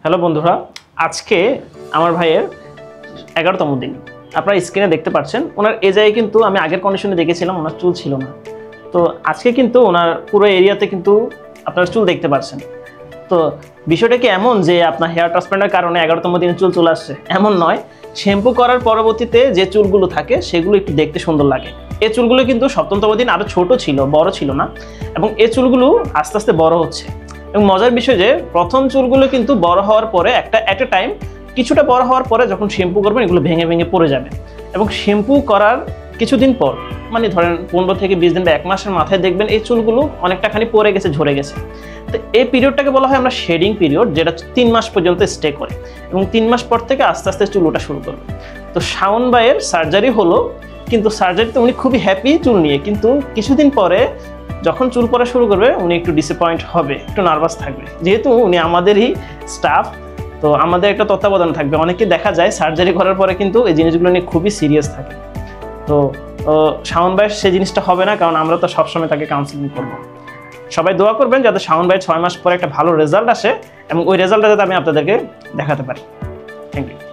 Hello বন্ধুরা, আজকে আমার ভাইয়ের 11তম দিন। আপনারা স্ক্রিনে দেখতে পাচ্ছেন ওনার এই জায়গায় কিন্তু আমি আগের কন্ডিশনে দেখেছিলাম ওনার চুল ছিল না। তো আজকে কিন্তু ওনার পুরো এরিয়াতে কিন্তু আপনারা চুল দেখতে পাচ্ছেন। তো বিষয়টা কি এমন যে আপনার হেয়ার ট্রান্সপ্লান্টের কারণে 11তম দিনে চুল চলে আসছে এমন নয়। শ্যাম্পু করার পরবর্তীতে যে চুলগুলো থাকে সেগুলো একটু দেখতে সুন্দর লাগে। এই চুলগুলো কিন্তু 7তম দিন আরও ছোট ছিল, বড় ছিল না, এবং এই চুলগুলো আস্তে আস্তে বড় হচ্ছে। এবং মজার বিষয় যে প্রথম চুলগুলো কিন্তু বড় হওয়ার পরে একটা অ্যাট এ টাইম কিছুটা বড় হওয়ার পরে যখন শ্যাম্পু করবেন এগুলো ভেঙে ভেঙে পড়ে যাবে, এবং শ্যাম্পু করার কিছুদিন পর মানে ধরেন 15 থেকে 20 দিন বা 1 মাসের মাথায় দেখবেন এই চুলগুলো অনেকটা খানি পড়ে গেছে, ঝরে গেছে। তো এই পিরিয়ডটাকে বলা হয় আমরা শেডিং পিরিয়ড, যেটা 3 মাস পর্যন্ত স্টে করে, এবং 3 মাস পর থেকে আস্তে আস্তে চুল ওঠা শুরু করবে। তো শাওন ভাইয়ের সার্জারি হলো, কিন্তু সার্জারিতে উনি খুবই হ্যাপি চুল নিয়ে, কিন্তু কিছুদিন পরে যখন চুল পড়া শুরু করবে উনি একটু ডিসঅ্যাপয়েন্ট হবে, একটু নার্ভাস থাকবে, যেহেতু উনি আমাদেরই স্টাফ। তো আমাদের একটা তত্ত্বাবধান থাকবে। অনেকে দেখা যায় সার্জারি করার পরে কিন্তু এই জিনিসগুলো নিয়ে খুবই সিরিয়াস থাকে। তো শাওন ভাইয়ের সেই জিনিসটা হবে না, কারণ আমরা তো সবসময় তাকে কাউন্সিলিং করবো। সবাই দোয়া করবেন যাতে শাওন ভাই 6 মাস পরে একটা ভালো রেজাল্ট আসে, এবং ওই রেজাল্টটা যাতে আমি আপনাদেরকে দেখাতে পারি। Thank you.